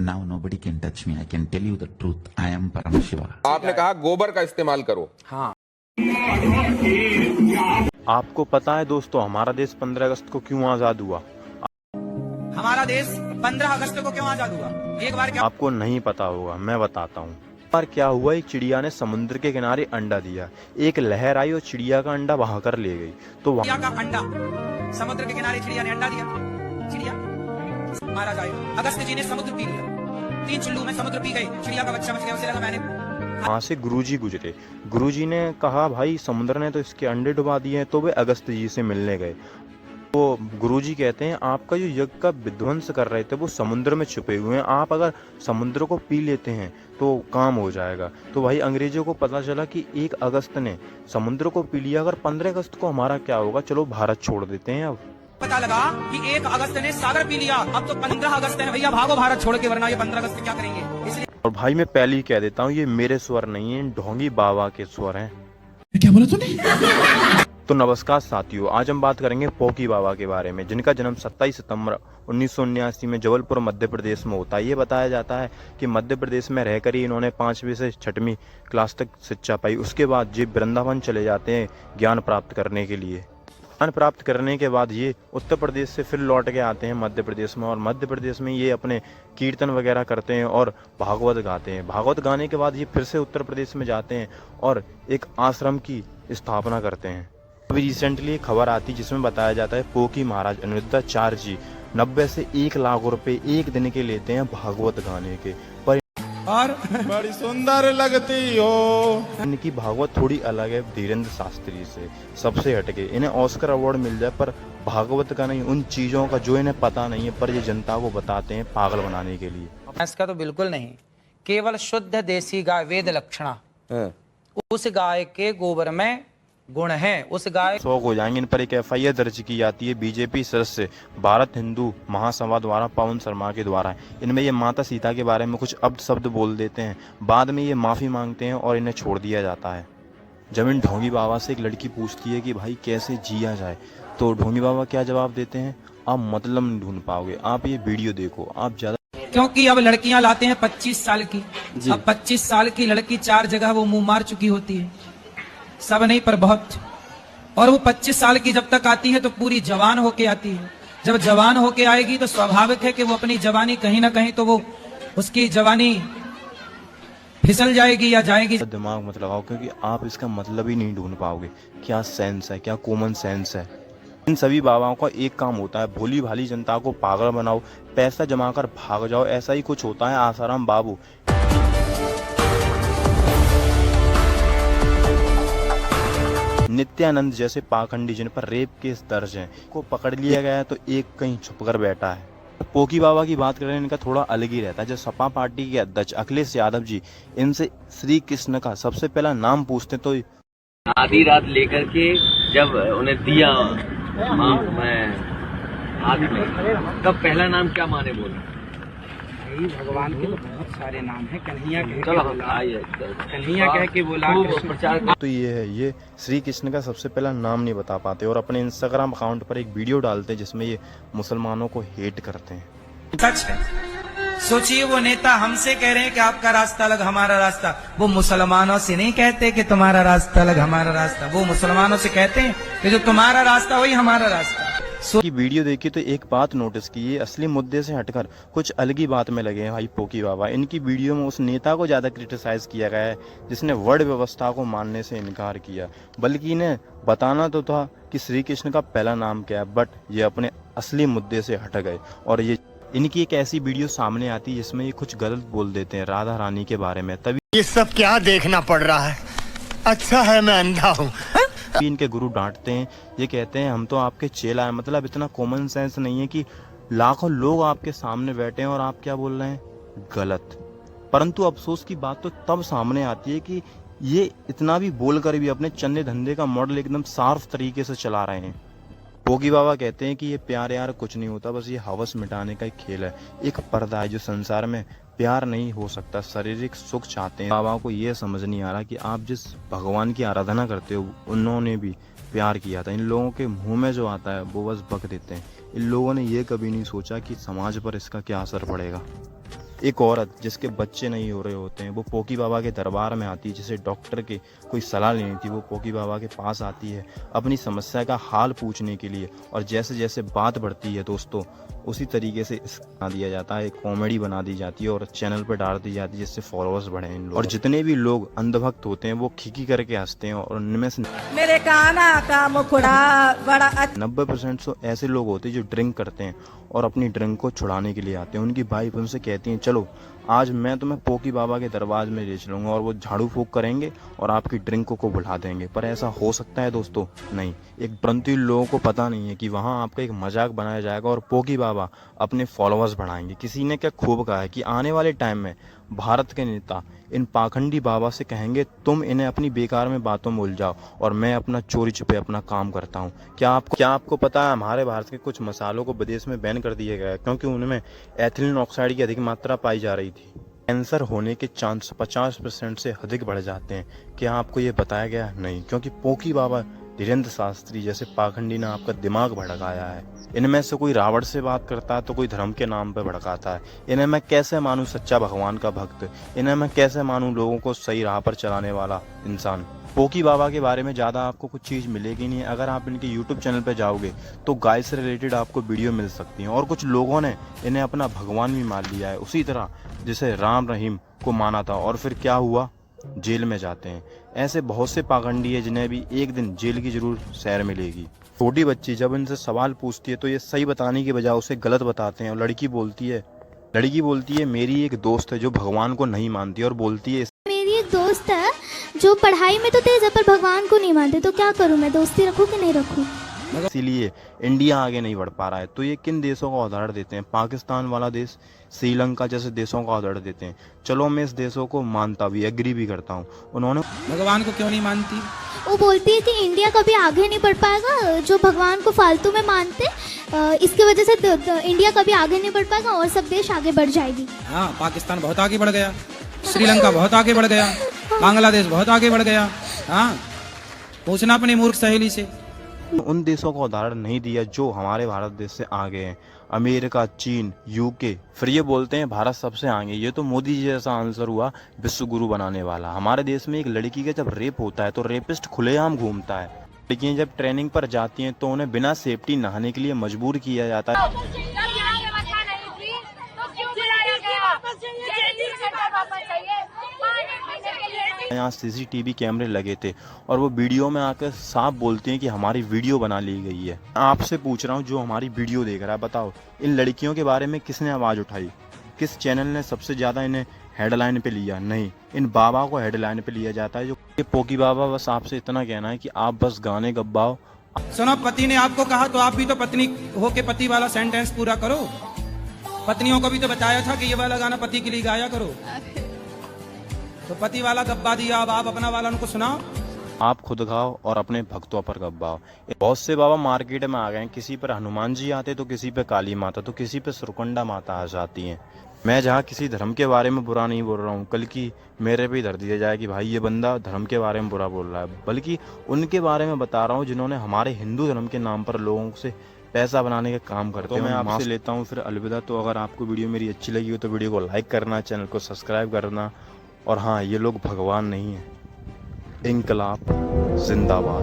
now nobody can touch me. I can tell you the truth. I am Paramashiva. आपने कहा गोबर का इस्तेमाल करो। हाँ। आपको पता है दोस्तों हमारा देश 15 अगस्त को क्यों आजाद हुआ? हमारा देश 15 अगस्त को क्यों आजाद हुआ? एक बार क्या आपको नहीं पता होगा, मैं बताता हूँ। बार क्या हुआ, एक चिड़िया ने समुद्र के किनारे अंडा दिया। एक लहर आई और चिड़िया का अंडा बहा कर ले गई। तो चिड़िया का अंडा समुद्र के किनारे चिड़िया ने अंडा दिया, चिड़िया मारा जाएगा। अगस्त जी ने समुद्र पी लिया, 3 चुल्लू में समुद्र पी गए, चिड़िया का बच्चा बच गया। उसे लगा मैंने। वहाँ से गुरुजी गुजरे। गुरुजी ने कहा भाई समुद्र ने तो इसके अंडे डुबा दिए हैं। तो वे अगस्त जी से मिलने गए। तो गुरुजी कहते हैं आपका जो यज्ञ का विध्वंस कर रहे थे वो समुद्र में छुपे हुए हैं, आप अगर समुद्र को पी लेते हैं तो काम हो जाएगा। तो भाई अंग्रेजों को पता चला कि 1 अगस्त ने समुद्र को पी लिया, अगर 15 अगस्त को हमारा क्या होगा, चलो भारत छोड़ देते हैं। अब पता लगा कि 1 अगस्त ने सागर पी लिया, अब तो 15 अगस्त है भैया, भागो भारत छोड़ के, वरना ये 15 अगस्त क्या करेंगे। इसलिए और भाई मैं पहले ही कह देता हूँ ये मेरे स्वर नहीं है, ढोंगी बाबा के स्वर हैं। क्या बोला तूने? तो नमस्कार साथियों, आज हम बात करेंगे पोकी बाबा के बारे में, जिनका जन्म 27 सितंबर 1979 में जबलपुर मध्य प्रदेश में होता है। ये बताया जाता है कि मध्य प्रदेश में रहकर ही इन्होंने 5वीं से 6वीं क्लास तक शिक्षा पाई। उसके बाद ये वृंदावन चले जाते हैं ज्ञान प्राप्त करने के लिए। ज्ञान प्राप्त करने के बाद ये उत्तर प्रदेश से फिर लौट के आते हैं मध्य प्रदेश में, और मध्य प्रदेश में ये अपने कीर्तन वगैरह करते हैं और भागवत गाते हैं। भागवत गाने के बाद ये फिर से उत्तर प्रदेश में जाते हैं और एक आश्रम की स्थापना करते हैं। अभी रिसेंटली एक खबर आती जिसमें बताया जाता है पोकी महाराज अनिरुद्धाचार्य जी 90 से 1 लाख रुपए एक दिन के लेते हैं भागवत गाने के। पर और बड़ी सुंदर लगती हो। इनकी भागवत थोड़ी अलग है धीरेन्द्र शास्त्री से, सबसे हटके। इन्हें ऑस्कर अवार्ड मिल जाए पर भागवत का नहीं, उन चीजों का जो इन्हें पता नहीं है पर ये जनता को बताते हैं पागल बनाने के लिए। इसका तो बिल्कुल नहीं, केवल शुद्ध देसी गाय वेद लक्षणा, उस गाय के गोबर में गुण है। उस गाय शौक हो जाएंगे। इन पर एक FIR दर्ज की जाती है बीजेपी सदस्य भारत हिंदू महासभा द्वारा पवन शर्मा के द्वारा। इनमें ये माता सीता के बारे में कुछ शब्द बोल देते हैं, बाद में ये माफी मांगते हैं और इन्हें छोड़ दिया जाता है। जब इन ढोंगी बाबा से एक लड़की पूछती है कि भाई कैसे जिया जाए, तो ढोंगी बाबा क्या जवाब देते हैं, आप मतलब नहीं ढूंढ पाओगे, आप ये वीडियो देखो, आप ज्यादा। क्योंकि अब लड़कियां लाते हैं 25 साल की, अब 25 साल की लड़की 4 जगह वो मुंह मार चुकी होती है, सब नहीं पर बहुत। और वो 25 साल की जब तक आती है तो पूरी जवान होके आती है। जब जवान होके आएगी तो स्वाभाविक है कि वो अपनी जवानी कहीं ना कहीं तो वो उसकी जवानी फिसल जाएगी या जाएगी। दिमाग मत लगाओ क्योंकि आप इसका मतलब ही नहीं ढूंढ पाओगे। क्या सेंस है, क्या कॉमन सेंस है। इन सभी बाबाओं का एक काम होता है, भोली भाली जनता को पागल बनाओ, पैसा जमा कर भाग जाओ। ऐसा ही कुछ होता है आसाराम बाबू। नित्यानंद जैसे पाखंडी जिन पर रेप केस दर्ज हैं को पकड़ लिया गया है तो एक कहीं छुपकर बैठा है। पोकी बाबा की बात करें, इनका थोड़ा अलग ही रहता है। जो सपा पार्टी के अध्यक्ष अखिलेश यादव जी इनसे श्री कृष्ण का सबसे पहला नाम पूछते तो आधी रात लेकर के जब उन्हें दिया मैं हाथ में, तब पहला नाम क्या माने बोले? भगवान के तो बहुत सारे नाम हैं। कन्हैया कह के बोला, प्रचार। तो ये है, ये श्री कृष्ण का सबसे पहला नाम नहीं बता पाते और अपने इंस्टाग्राम अकाउंट पर एक वीडियो डालते हैं जिसमें ये मुसलमानों को हेट करते हैं। सच है। सोचिए वो नेता हमसे कह रहे हैं कि आपका रास्ता अलग हमारा रास्ता, वो मुसलमानों से नहीं कहते कि तुम्हारा रास्ता अलग हमारा रास्ता, वो मुसलमानों से कहते हैं कि जो तुम्हारा रास्ता वही हमारा रास्ता। की वीडियो देखी तो एक बात नोटिस की, ये असली मुद्दे से हटकर कुछ अलग ही बात में लगे हैं भाई पोकी बाबा। इनकी वीडियो में उस नेता को ज्यादा क्रिटिसाइज किया गया है जिसने वर्ण व्यवस्था को मानने से इनकार किया, बल्कि इन्हें बताना तो था कि श्री कृष्ण का पहला नाम क्या है, बट ये अपने असली मुद्दे से हट गए। और ये इनकी एक ऐसी वीडियो सामने आती है जिसमें ये कुछ गलत बोल देते हैं राधा रानी के बारे में। तभी ये सब क्या देखना पड़ रहा है, अच्छा है मैं अंधा हूँ। इनके गुरु डांटते हैं, ये कहते हैं हम तो आपके चेला हैं। मतलब इतना कॉमन सेंस नहीं है कि लाखों लोग आपके सामने बैठे हैं और आप क्या बोल रहे हैं, गलत। परंतु अफसोस की बात तो तब सामने आती है कि ये इतना भी बोलकर भी अपने चंदे धंधे का मॉडल एकदम साफ तरीके से चला रहे हैं। पोकी बाबा कहते हैं कि ये प्यार यार कुछ नहीं होता, बस ये हवस मिटाने का एक खेल है, एक पर्दा है जो संसार में प्यार नहीं हो सकता, शारीरिक सुख चाहते हैं। बाबा को ये समझ नहीं आ रहा कि आप जिस भगवान की आराधना करते हो उन्होंने भी प्यार किया था। इन लोगों के मुंह में जो आता है वो बस बक देते हैं। इन लोगों ने ये कभी नहीं सोचा कि समाज पर इसका क्या असर पड़ेगा। एक औरत जिसके बच्चे नहीं हो रहे होते हैं वो पोकी बाबा के दरबार में आती है, जिसे डॉक्टर की कोई सलाह लेनी थी, वो पोकी बाबा के पास आती है अपनी समस्या का हाल पूछने के लिए। और जैसे जैसे बात बढ़ती है दोस्तों, उसी तरीके से बना दिया जाता है, कॉमेडी बना दी जाती है और चैनल पर डाल दी जाती है, जिससे फॉलोअर्स बढ़े इन लोग। और जितने भी लोग अंधभक्त होते हैं वो खिकी करके हंसते हैं और उनमें से मेरे काना का मुखड़ा बड़ा 90% तो ऐसे लोग होते हैं जो ड्रिंक करते हैं और अपनी ड्रिंक को छुड़ाने के लिए आते हैं। उनकी वाइफ उनसे कहती हैं चलो आज मैं तुम्हें पोकी बाबा के दरबार में ले चलूंगा, और वो झाड़ू फूंक करेंगे और आपकी ड्रिंक को भुला देंगे। पर ऐसा हो सकता है दोस्तों? नहीं। एक परंतु लोगों को पता नहीं है कि वहाँ आपका एक मजाक बनाया जाएगा और पोकी बाबा अपने फॉलोअर्स बढ़ाएंगे। किसी ने क्या खूब कहा है कि आने वाले टाइम में भारत के नेता इन पाखंडी बाबा से कहेंगे तुम इन्हें अपनी बेकार में बातों में उलझाओ और मैं अपना चोरी छुपे अपना काम करता हूँ। क्या आपको पता है हमारे भारत के कुछ मसालों को विदेश में बैन कर दिया गया है क्योंकि उनमें एथिलीन ऑक्साइड की अधिक मात्रा पाई जा रही थी। कैंसर होने के चांस 50% से अधिक बढ़ जाते हैं। क्या आपको ये बताया गया? नहीं, क्योंकि पोकी बाबा धीरेन्द्र शास्त्री जैसे पाखंडी ने आपका दिमाग भड़काया है। इनमें से कोई रावण से बात करता है तो कोई धर्म के नाम पर भड़काता है। इन्हें मैं कैसे मानूं सच्चा भगवान का भक्त? इन्हें मैं कैसे मानूं लोगों को सही राह पर चलाने वाला इंसान? पोकी बाबा के बारे में ज़्यादा आपको कुछ चीज़ मिलेगी नहीं। अगर आप इनके यूट्यूब चैनल पर जाओगे तो गाय से रिलेटेड आपको वीडियो मिल सकती हैं। और कुछ लोगों ने इन्हें अपना भगवान भी मान लिया है, उसी तरह जिसे राम रहीम को माना था, और फिर क्या हुआ? जेल में जाते हैं। ऐसे बहुत से पाखंडी है जिन्हें भी एक दिन जेल की जरूर सैर मिलेगी। छोटी बच्ची जब इनसे सवाल पूछती है तो ये सही बताने की बजाय उसे गलत बताते हैं। और लड़की बोलती है मेरी एक दोस्त है जो भगवान को नहीं मानती, और बोलती है मेरी एक दोस्त है जो पढ़ाई में तो तेज है पर भगवान को नहीं मानते, तो क्या करूं मैं, दोस्ती रखूं कि नहीं रखूं? इसीलिए इंडिया आगे नहीं बढ़ पा रहा है। तो ये किन देशों का उदाहरण देते हैं? पाकिस्तान वाला देश, श्रीलंका जैसे देशों का उदाहरण देते हैं। चलो मैं इस देशों को मानता भी, एग्री भी करता हूँ। उन्होंने भगवान को क्यों नहीं मानती? वो बोलती है कि इंडिया कभी आगे नहीं बढ़ पाएगा, जो भगवान को फालतू में मानते इसकी वजह से इंडिया कभी आगे नहीं बढ़ पाएगा और सब देश आगे बढ़ जाएगी। हाँ, पाकिस्तान बहुत आगे बढ़ गया, श्रीलंका बहुत आगे बढ़ गया, बांग्लादेश बहुत आगे बढ़ गया। हाँ, पूछना अपनी मूर्ख सहेली से। उन देशों का उदाहरण नहीं दिया जो हमारे भारत देश से आगे हैं। अमेरिका, चीन, यूके, फिर ये बोलते हैं भारत सबसे आगे। ये तो मोदी जी जैसा आंसर हुआ विश्व गुरु बनाने वाला। हमारे देश में एक लड़की का जब रेप होता है तो रेपिस्ट खुलेआम घूमता है। लड़कियां जब ट्रेनिंग पर जाती हैं तो उन्हें बिना सेफ्टी नहाने के लिए मजबूर किया जाता है। यहाँ CCTV कैमरे लगे थे और वो वीडियो में आकर साफ बोलते हैं कि हमारी वीडियो बना ली गई है। आपसे पूछ रहा हूँ जो हमारी वीडियो देख रहा है, बताओ इन लड़कियों के बारे में किसने आवाज़ उठाई? किस चैनल ने सबसे ज़्यादा इन्हें हेडलाइन पे लिया? नहीं, इन बाबा को हेडलाइन पे लिया जाता है। जो ये पोकी बाबा बस आपसे इतना कहना है कि आप बस गाने गब्बाओ। सुनो, पति ने आपको कहा तो आप भी तो पत्नी होके पति वाला सेंटेंस पूरा करो। पत्नियों को भी तो बताया था कि ये वाला गाना पति के लिए गाया करो। तो पति वाला गब्बा दिया, अब आप अपना वाला उनको सुनाओ। आप खुद गाओ और अपने भक्तों पर गब्बाओ। बहुत से बाबा मार्केट में आ गए हैं, किसी पर हनुमान जी आते तो किसी पे काली माता, तो किसी पे सुरकुंडा माता आ जाती हैं। मैं जहाँ किसी धर्म के बारे में बुरा नहीं बोल रहा हूँ, कल की मेरे पे धर दिया जाए कि भाई ये बंदा धर्म के बारे में बुरा बोल रहा है, बल्कि उनके बारे में बता रहा हूँ जिन्होंने हमारे हिंदू धर्म के नाम पर लोगों से पैसा बनाने का काम करते हैं। तो मैं आपसे लेता हूँ फिर अलविदा। तो अगर आपको वीडियो मेरी अच्छी लगी हो तो वीडियो को लाइक करना, चैनल को सब्सक्राइब करना। और हाँ, ये लोग भगवान नहीं है। इनकलाब जिंदाबाद।